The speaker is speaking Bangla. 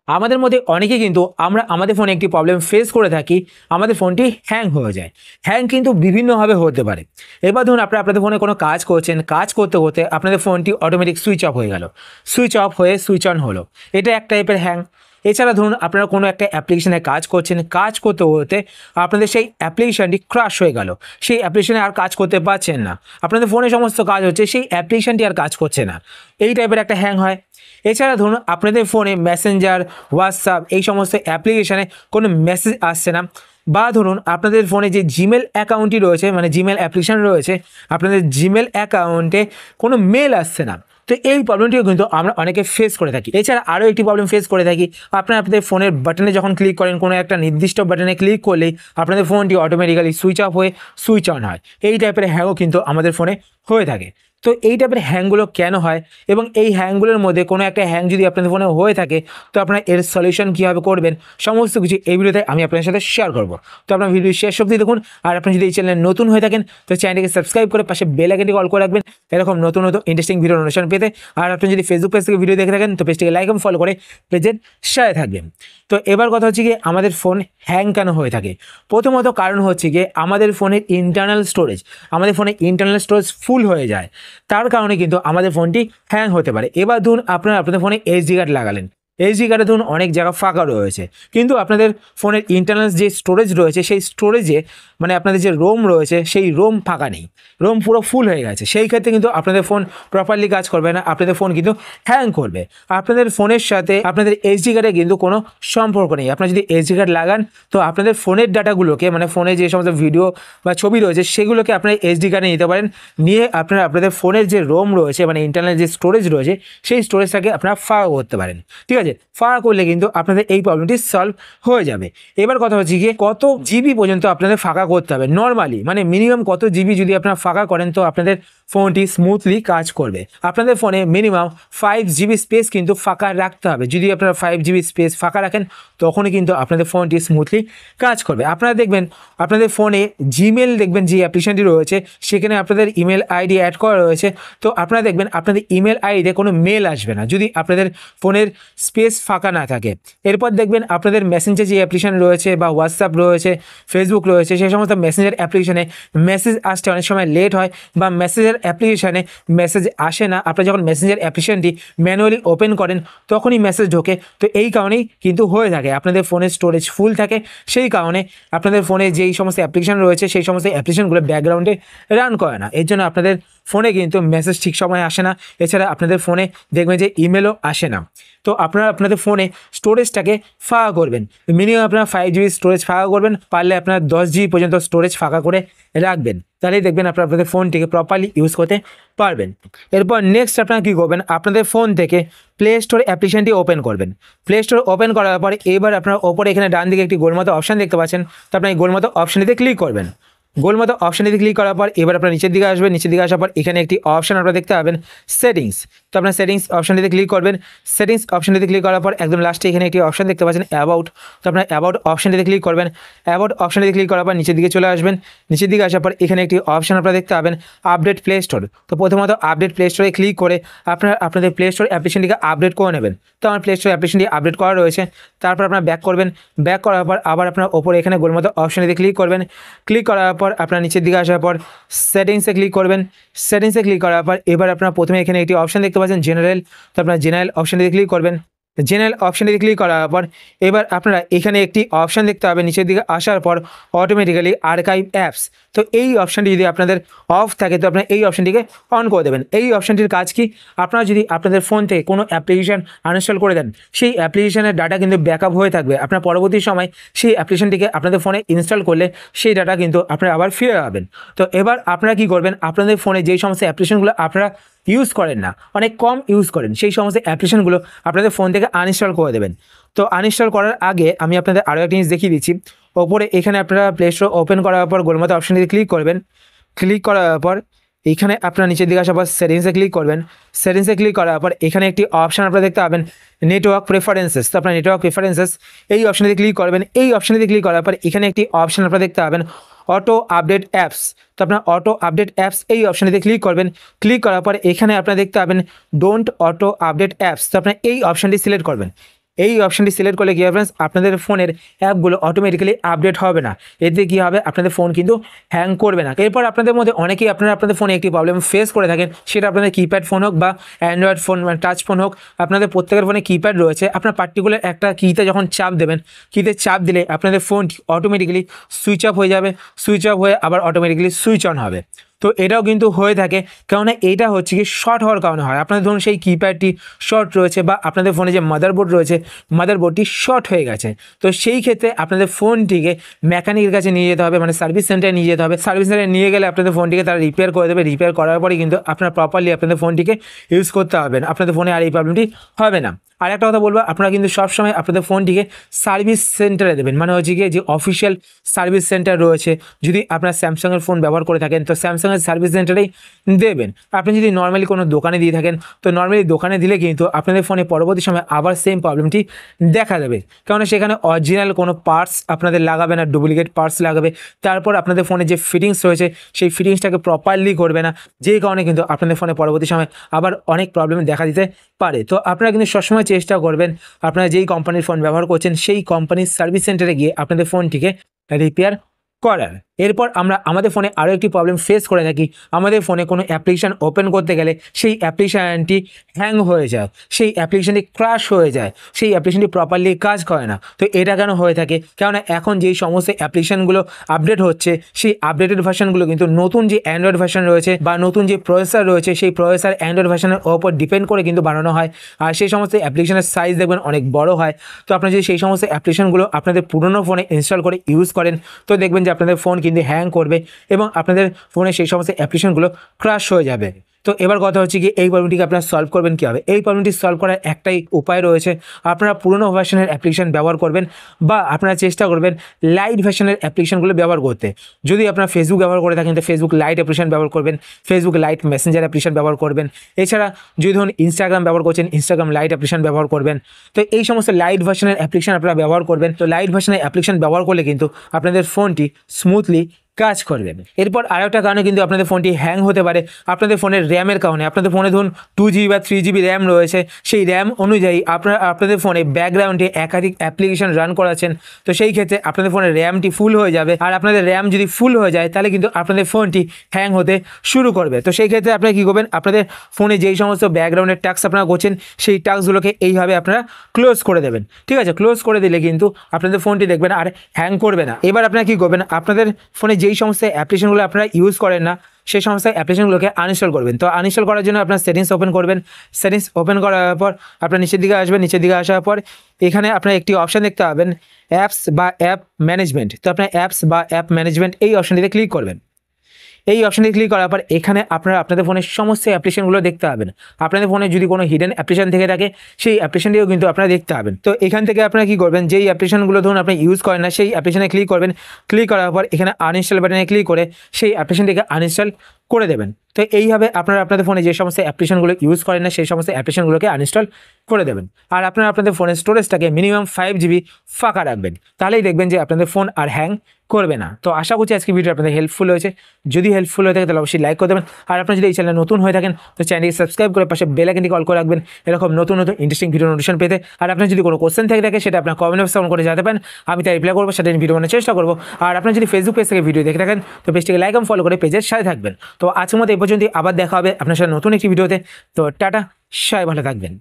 আমাদের মধ্যে অনেকে কিন্তু আমরা আমাদের ফোনে একটি প্রবলেম ফেস করে থাকি, আমাদের ফোনটি হ্যাং হয়ে যায়। হ্যাং কিন্তু বিভিন্নভাবে হতে পারে। এবার ধরুন আপনারা আপনাদের ফোনে কোনো কাজ করছেন, কাজ করতে করতে আপনাদের ফোনটি অটোমেটিক সুইচ অফ হয়ে গেল, সুইচ অফ হয়ে সুইচ অন হলো, এটা এক টাইপের হ্যাং। এছাড়া ধরুন আপনারা কোনো একটা অ্যাপ্লিকেশনে কাজ করছেন, কাজ করতে করতে আপনাদের সেই অ্যাপ্লিকেশনটি ক্র্যাশ হয়ে গেল, সেই অ্যাপ্লিকেশনে আর কাজ করতে পারছেন না, আপনাদের ফোনে সমস্ত কাজ হচ্ছে, সেই অ্যাপ্লিকেশনটি আর কাজ করছে না, এই টাইপের একটা হ্যাং হয়। এছাড়া ধরুন আপনাদের ফোনে মেসেঞ্জার, হোয়াটসঅ্যাপ এই সমস্ত অ্যাপ্লিকেশানে কোনো মেসেজ আসছে না, বা ধরুন আপনাদের ফোনে যে জিমেল অ্যাকাউন্টটি রয়েছে, মানে জিমেল অ্যাপ্লিকেশান রয়েছে, আপনাদের জিমেল অ্যাকাউন্টে কোনো মেল আসছে না। তো এই প্রবলেমটিও কিন্তু আমরা অনেকে ফেস করে থাকি। এছাড়া আরও একটি প্রবলেম ফেস করে থাকি, আপনারা আপনাদের ফোনের বাটনে যখন ক্লিক করেন, কোনো একটা নির্দিষ্ট বাটনে ক্লিক করলেই আপনাদের ফোনটি অটোমেটিক্যালি সুইচ অফ হয়ে সুইচ অন হয়। এই টাইপের হ্যাংও কিন্তু আমাদের ফোনে হয়ে থাকে। তো এই টাইপের হ্যাংগুলো কেন হয়, এবং এই হ্যাংগুলোর মধ্যে কোনো একটা হ্যাং যদি আপনাদের ফোনে হয়ে থাকে, তো আপনারা এর সলিউশন কীভাবে করবেন সমস্ত কিছু এই ভিডিওতে আমি আপনাদের সাথে শেয়ার করব। তো আপনার ভিডিও শেষ অবধি দেখুন। আর আপনি যদি এই চ্যানেলে নতুন হয়ে থাকেন তো চ্যানেলটিকে সাবস্ক্রাইব করে পাশে বেল আইকনটি অল করে রাখবেন এরকম নতুন নতুন ইন্টারেস্টিং ভিডিও নোটিফিকেশন পেতে। আর আপনি যদি ফেসবুক পেজ থেকে ভিডিও দেখে থাকেন তো পেজটিকে লাইক এবং ফলো করে পেজের সাথে থাকবেন। তো এবার কথা হচ্ছে গিয়ে আমাদের ফোন হ্যাং কেন হয়ে থাকে। প্রথমত কারণ হচ্ছে গিয়ে আমাদের ফোনের ইন্টারনাল স্টোরেজ, আমাদের ফোনে ইন্টারনাল স্টোরেজ ফুল হয়ে যায়, তার কারণে কিন্তু আমাদের ফোনটি হ্যাং হতে পারে। এবার ধরুন আপনারা আপনাদের ফোনে এসডি কার্ড লাগালেন, এসডি কার্ডে ধরুন অনেক জায়গা ফাঁকা রয়েছে, কিন্তু আপনাদের ফোনের ইন্টারনাল যে স্টোরেজ রয়েছে সেই স্টোরেজে মানে আপনাদের যে রোম রয়েছে সেই রোম ফাঁকা নেই, রোম পুরো ফুল হয়ে গেছে। সেই ক্ষেত্রে কিন্তু আপনাদের ফোন প্রপারলি কাজ করবে না, আপনাদের ফোন কিন্তু হ্যাং করবে। আপনাদের ফোনের সাথে আপনাদের এসডি কার্ডে কিন্তু কোনো সম্পর্ক নেই। আপনারা যদি এসডি কার্ড লাগান তো আপনাদের ফোনের ডাটাগুলোকে, মানে ফোনে যে সমস্ত ভিডিও বা ছবি রয়েছে সেগুলোকে আপনারা এসডি কার্ডে নিতে পারেন, নিয়ে আপনারা আপনাদের ফোনের যে রোম রয়েছে মানে ইন্টারনাল যে স্টোরেজ রয়েছে সেই স্টোরেজটাকে আপনারা ফাঁকা করতে পারেন। ঠিক আছে, ফাঁকা করলে কিন্তু আপনাদের এই প্রবলেমটি সলভ হয়ে যাবে। এবার কথা হচ্ছে গিয়ে কত জিবি পর্যন্ত আপনাদের ফাঁকা করতে হবে নর্মালি, মানে মিনিমাম কত জিবি যদি আপনারা ফাঁকা করেন তো আপনাদের ফোনটি স্মুথলি কাজ করবে। আপনাদের ফোনে মিনিমাম 5 জিবি স্পেস কিন্তু ফাঁকা রাখতে হবে। যদি আপনারা 5 জিবি স্পেস ফাঁকা রাখেন তখনই কিন্তু আপনাদের ফোনটি স্মুথলি কাজ করবে। আপনারা দেখবেন আপনাদের ফোনে জিমেল দেখবেন যে অ্যাপ্লিকেশনটি রয়েছে সেখানে আপনাদের ইমেল আইডি অ্যাড করা রয়েছে, তো আপনারা দেখবেন আপনাদের ইমেল আইডিতে কোনো মেল আসবে না যদি আপনাদের ফোনের স্পেস ফাঁকা না থাকে। এরপর দেখবেন আপনাদের মেসেঞ্জার যে অ্যাপ্লিকেশন রয়েছে বা হোয়াটসঅ্যাপ রয়েছে, ফেসবুক রয়েছে, সেই সমস্ত মেসেঞ্জার অ্যাপ্লিকেশনে মেসেজ আসতে অনেক সময় লেট হয় বা মেসেজের অ্যাপ্লিকেশানে মেসেজ আসে না। আপনারা যখন মেসেঞ্জার অ্যাপ্লিকেশনটি ম্যানুয়ালি ওপেন করেন তখনই মেসেজ ঢোকে, তো এই কারণেই কিন্তু হয়ে থাকে আপনাদের ফোনের স্টোরেজ ফুল থাকে। সেই কারণে আপনাদের ফোনে যেই সমস্ত অ্যাপ্লিকেশন রয়েছে সেই সমস্ত অ্যাপ্লিকেশনগুলো ব্যাকগ্রাউন্ডে রান করে না, এর জন্য আপনাদের ফোনে কিন্তু মেসেজ ঠিক সময় আসে না। এছাড়া আপনাদের ফোনে দেখবেন যে ইমেলও আসে না। তো আপনারা আপনাদের ফোনে স্টোরেজটাকে ফাঁকা করবেন, মিনিমাম আপনারা 5 জিবি স্টোরেজ ফাঁকা করবেন, পারলে আপনারা 10 জিবি পর্যন্ত স্টোরেজ ফাঁকা করে রাখবেন, তাহলেই দেখবেন আপনারা আপনাদের ফোনটিকে প্রপারলি ইউজ করতে পারবেন। এরপর নেক্সট আপনারা কী করবেন, আপনাদের ফোন থেকে প্লে স্টোর অ্যাপ্লিকেশনটি ওপেন করবেন। প্লে স্টোর ওপেন করার পরে এবার আপনারা ওপরে এখানে ডান দিকে একটি গোলমতো অপশান দেখতে পাচ্ছেন, তো আপনার এই গোলমতো অপশানটিতে ক্লিক করবেন। গোলমতো অপশানটিতে ক্লিক করার পর এবার আপনার নিচের দিকে আসবেন, নিচের দিকে আসার পর এখানে একটি অপশান আপনারা দেখতে পাবেন সেটিংস, তো আপনার সেটিংস অপশানটিতে ক্লিক করবেন। সেটিংস অপশানটিতে ক্লিক করার পর একদম লাস্টে এখানে একটি অপশান দেখতে পাচ্ছেন অ্যাবাউট, তো আপনার অ্যাবাউট অপশানটিতে ক্লিক করবেন। অ্যাবাউট অপশানটিতে ক্লিক করার পর নিচের দিকে চলে আসবেন, নিচের দিকে আসার পর এখানে একটি অপশান আপনারা দেখতে পাবেন আপডেট প্লে স্টোর, তো প্রথমত আপডেট প্লে স্টোরে ক্লিক করে আপনারা আপনাদের প্লে স্টোর অ্যাপ্লিকেশনটিকে আপডেট করে নেবেন। তো আমার প্লে স্টোর অ্যাপ্লিকেশনটি আপডেট করা রয়েছে। তারপর আপনারা ব্যাক করবেন, ব্যাক করার পর আবার আপনার ওপরে এখানে গোলমতো অপশানটিতে ক্লিক করবেন। ক্লিক করার পর আপনার নিচের দিকে আসার পর সেটিংসে ক্লিক করবেন। সেটিংসে ক্লিক করার পর এবার আপনারা প্রথমে এখানে একটি অপশান দেখতে পাচ্ছেন জেনারেল, তো আপনারা জেনারেল অপশানটিতে ক্লিক করবেন। জেনারেল অপশানটিতে ক্লিক করার পর এবার আপনারা এখানে একটি অপশান দেখতে পাবেন নিচের দিকে আসার পর অটোমেটিক্যালি আর্কাইভ অ্যাপস, তো এই অপশানটি যদি আপনাদের অফ থাকে তো আপনারা এই অপশানটিকে অন করে দেবেন। এই অপশানটির কাজ কি, আপনারা যদি আপনাদের ফোন থেকে কোনো অ্যাপ্লিকেশান আনইনস্টল করে দেন সেই অ্যাপ্লিকেশানের ডাটা কিন্তু ব্যাকআপ হয়ে থাকবে, আপনার পরবর্তী সময় সেই অ্যাপ্লিকেশানটিকে আপনাদের ফোনে ইনস্টল করলে সেই ডাটা কিন্তু আপনারা আবার ফিরে পাবেন। তো এবার আপনারা কি করবেন, আপনাদের ফোনে যেই সমস্ত অ্যাপ্লিকেশানগুলো আপনারা ইউজ করেন না, অনেক কম ইউজ করেন, সেই সমস্ত অ্যাপ্লিকেশানগুলো আপনাদের ফোন থেকে আনইনস্টল করে দেবেন। তো আনইনস্টল করার আগে আমি আপনাদের আরও একটা জিনিস দেখিয়ে দিচ্ছি। ওপরে এখানে আপনারা প্লে স্টোর ওপেন করার পর গোলমতো অপশানটিতে ক্লিক করবেন। ক্লিক করার পর এখানে আপনারা নিচের দিকে আসার পর সেটিংসে ক্লিক করবেন। সেটিংসে ক্লিক করার পর এখানে একটি অপশান আপনারা দেখতে পাবেন নেটওয়ার্ক প্রেফারেন্সেস, তো আপনার নেটওয়ার্ক প্রেফারেন্সেস এই অপশানটিতে ক্লিক করবেন। এই অপশানটিতে ক্লিক করার পর এখানে একটি অপশান আপনারা দেখতে পাবেন অটো আপডেট অ্যাপস, তো আপনার অটো আপডেট অ্যাপস এই অপশানটিতে ক্লিক করবেন। ক্লিক করার পর এখানে আপনারা দেখতে পাবেন ডোন্ট অটো আপডেট অ্যাপস, তো আপনার এই অপশানটি সিলেক্ট করবেন। এই অপশানটি সিলেক্ট করলে কী হবে ফ্রেন্ডস, আপনাদের ফোনের অ্যাপগুলো অটোমেটিক্যালি আপডেট হবে না। এতে কী হবে, আপনাদের ফোন কিন্তু হ্যাং করবে না। এরপর আপনাদের মধ্যে অনেকেই আপনাদের ফোনে একটি প্রবলেম ফেস করে থাকেন, সেটা আপনাদের কিপ্যাড ফোন হোক বা অ্যান্ড্রয়েড ফোন মানে টাচ ফোন হোক, আপনাদের প্রত্যেকের ফোনে কিপ্যাড রয়েছে। আপনার পার্টিকুলার একটা কিতে যখন চাপ দেবেন, কিতে চাপ দিলে আপনাদের ফোনটি অটোমেটিক্যালি সুইচ অফ হয়ে যাবে, সুইচ অফ হয়ে আবার অটোমেটিক্যালি সুইচ অন হবে। তো এটাও কিন্তু হয়ে থাকে, কেননা এইটা হচ্ছে কি শর্ট হওয়ার কারণে হয়। আপনাদের ধরুন সেই কিপ্যাডটি শর্ট রয়েছে বা আপনাদের ফোনে যে মাদারবোর্ড রয়েছে, মাদারবোর্ডটি শর্ট হয়ে গেছে। তো সেই ক্ষেত্রে আপনাদের ফোনটিকে মেকানিকের কাছে নিয়ে যেতে হবে, মানে সার্ভিস সেন্টারে নিয়ে যেতে হবে। সার্ভিস সেন্টারে নিয়ে গেলে আপনাদের ফোনটিকে তারা রিপেয়ার করে দেবে। রিপেয়ার করার পরে কিন্তু আপনারা প্রপারলি আপনাদের ফোনটিকে ইউজ করতে হবে না, আপনাদের ফোনে আর এই প্রবলেমটি হবে না। আর একটা কথা বলবো, আপনারা কিন্তু সবসময় আপনাদের ফোনটিকে সার্ভিস সেন্টারে দেবেন, মানে হচ্ছে গিয়ে যে অফিসিয়াল সার্ভিস সেন্টার রয়েছে। যদি আপনারা স্যামসাংয়ের ফোন ব্যবহার করে থাকেন তো স্যামসাংয়ের সার্ভিস সেন্টারেই দেবেন। আপনি যদি নর্মালি কোনো দোকানে দিয়ে থাকেন তো নর্মালি দোকানে দিলে কিন্তু আপনাদের ফোনে পরবর্তী সময় আবার সেম প্রবলেমটি দেখা দেবে, কারণ সেখানে অরিজিনাল কোনো পার্টস আপনাদের লাগাবে না, ডুপ্লিকেট পার্টস লাগাবে। তারপর আপনাদের ফোনে যে ফিটিংস রয়েছে সেই ফিটিংসটাকে প্রপারলি করবে না, যেই কারণে কিন্তু আপনাদের ফোনে পরবর্তী সময় আবার অনেক প্রবলেম দেখা দিতে পারে। তো আপনারা কিন্তু সবসময় চেষ্টা করবেন আপনারা যেই কোম্পানির ফোন ব্যবহার করছেন সেই কোম্পানির সার্ভিস সেন্টারে গিয়ে আপনাদের ফোনটিকে রিপেয়ার করার। এরপর আমরা আমাদের ফোনে আরও একটি প্রবলেম ফেস করে থাকি। আমাদের ফোনে কোনো অ্যাপ্লিকেশান ওপেন করতে গেলে সেই অ্যাপ্লিকেশানটি হ্যাং হয়ে যায়, সেই অ্যাপ্লিকেশানটি ক্র্যাশ হয়ে যায়, সেই অ্যাপ্লিকেশানটি প্রপারলি কাজ করে না। তো এটা কেন হয়ে থাকে? কেননা এখন যেই সমস্ত অ্যাপ্লিকেশানগুলো আপডেট হচ্ছে সেই আপডেটেড ভার্সানগুলো কিন্তু নতুন যে অ্যান্ড্রয়েড ভার্সান রয়েছে বা নতুন যে প্রসেসর রয়েছে সেই প্রসেসর অ্যান্ড্রয়েড ভার্সানের ওপর ডিপেন্ড করে কিন্তু বানানো হয়। আর সেই সমস্ত অ্যাপ্লিকেশানের সাইজ দেখবেন অনেক বড় হয়। তো আপনারা যদি সেই সমস্ত অ্যাপ্লিকেশানগুলো আপনাদের পুরনো ফোনে ইনস্টল করে ইউজ করেন তো দেখবেন যে আপনাদের ফোন কিন্তু হ্যাং করবে এবং আপনাদের ফোনে সেই সমস্ত অ্যাপ্লিকেশনগুলো ক্র্যাশ হয়ে যাবে। তো এবার কথা হচ্ছে কি এই প্রবলেমটিকে আপনারা সলভ করবেন কীভাবে? এই প্রবলেমটি সলভ করার একটাই উপায় রয়েছে, আপনারা পুরনো ভার্সনের অ্যাপ্লিকেশন ব্যবহার করবেন বা আপনারা চেষ্টা করবেন লাইট ভার্সনের অ্যাপ্লিকেশনগুলো ব্যবহার করতে। যদি আপনারা ফেসবুক ব্যবহার করে থাকেন তো ফেসবুক লাইট অ্যাপ্লিকেশন ব্যবহার করবেন, ফেসবুক লাইট মেসেঞ্জার অ্যাপ্লিকেশন ব্যবহার করবেন। এছাড়া যদি ধরুন ইনস্টাগ্রাম ব্যবহার করছেন ইনস্টাগ্রাম লাইট অ্যাপ্লিকেশন ব্যবহার করবেন। তো এই সমস্ত লাইট ভার্সনের অ্যাপ্লিকেশন আপনারা ব্যবহার করবেন। তো লাইট ভার্সনের অ্যাপ্লিকেশন ব্যবহার করলে কিন্তু আপনাদের ফোনটি স্মুথলি কাজ করবে। এরপর আরেকটা কারণে কিন্তু আপনাদের ফোনটি হ্যাং হতে পারে আপনাদের ফোনের র্যামের কারণে। আপনাদের ফোনে ধরুন 2GB বা 3GB র্যাম রয়েছে, সেই র্যাম অনুযায়ী আপনাদের ফোনে ব্যাকগ্রাউন্ডে একাধিক অ্যাপ্লিকেশন রান করাচ্ছেন। তো সেই ক্ষেত্রে আপনাদের ফোনের র্যামটি ফুল হয়ে যাবে, আর আপনাদের র্যাম যদি ফুল হয়ে যায় তাহলে কিন্তু আপনাদের ফোনটি হ্যাং হতে শুরু করবে। তো সেই ক্ষেত্রে আপনারা কী করবেন, আপনাদের ফোনে যেই সমস্ত ব্যাকগ্রাউন্ডের টাস্ক আপনারা করছেন সেই টাস্কগুলোকে এইভাবে আপনারা ক্লোজ করে দেবেন। ঠিক আছে, ক্লোজ করে দিলে কিন্তু আপনাদের ফোনটি দেখবেন আর হ্যাং করবে না। এবার আপনারা কী করবেন, আপনাদের ফোনে যেই সমস্ত অ্যাপ্লিকেশনগুলো আপনারা ইউজ করেন না সেই সমস্ত অ্যাপ্লিকেশনগুলোকে আনইনস্টল করবেন। তো আনইনস্টল করার জন্য আপনার সেটিংস ওপেন করবেন। সেটিংস ওপেন করার পর আপনার নিচের দিকে আসবেন। নিচের দিকে আসার পর এখানে আপনার একটি অপশান দেখতে পাবেন অ্যাপস বা অ্যাপ ম্যানেজমেন্ট। তো আপনার অ্যাপস বা অ্যাপ ম্যানেজমেন্ট এই অপশানটিতে ক্লিক করবেন। এই অপশানে ক্লিক করার পর এখানে আপনারা আপনাদের ফোনের সমস্ত অ্যাপ্লিকেশনগুলো দেখতে পাবেন। আপনাদের ফোনে যদি কোনো হিডেন অ্যাপ্লিকেশন থেকে থাকে সেই অ্যাপ্লিকেশনটিও কিন্তু আপনারা দেখতে পাবেন। তো এখান থেকে আপনারা কী করবেন, যেই অ্যাপ্লিকেশনগুলো ধরুন আপনি ইউজ করেন না সেই অ্যাপ্লিকেশনে ক্লিক করবেন। ক্লিক করার পর এখানে আনইনস্টল বাটনে ক্লিক করে সেই অ্যাপ্লিকেশনটিকে আনইনস্টল করে দেবেন। তো এইভাবে আপনারা আপনাদের ফোনে যে সমস্ত অ্যাপ্লিকেশনগুলো ইউজ করেন না সেই সমস্ত অ্যাপ্লিকেশনগুলোকে আনইনস্টল করে দেবেন। আর আপনারা আপনাদের ফোনের স্টোরেজটাকে মিনিমাম 5GB ফাঁকা রাখবেন, তাহলেই দেখবেন যে আপনাদের ফোন আর হ্যাং করবে না। তো আশা করছি আজকে ভিডিও আপনাদের হেল্পফুল হয়েছে। যদি হেল্পফুল হয়ে থাকে তাহলে অবশ্যই লাইক করে দেবেন। আর আপনারা যদি এই চ্যানেলে নতুন হয়ে থাকেন তো চ্যানেলটি সাবস্ক্রাইব করে পাশে বেল আইকনটি অল করে রাখবেন এরকম নতুন নতুন ইন্টারেস্টিং ভিডিও নোটিফিকেশন পেতে। আর আপনার যদি কোনো কোশ্চেন থেকে থাকে সেটা আপনার কমেন্ট বক্সে কমেন্ট করে জানাতে পারেন, আমি তাই রিপ্লাই করবো, সেটা ভিডিও বানানোর চেষ্টা করবো। আর আপনার যদি ফেসবুক পেজ থেকে ভিডিও দেখে থাকেন তো পেজটিকে লাইক এবং ফলো করে পেজের সাথে থাকবেন। তো আজকের মতো এই পর্যন্ত, আবার দেখা হবে আপনার সাথে নতুন একটি ভিডিওতে। তো টাটা, সবাই ভালো থাকবেন।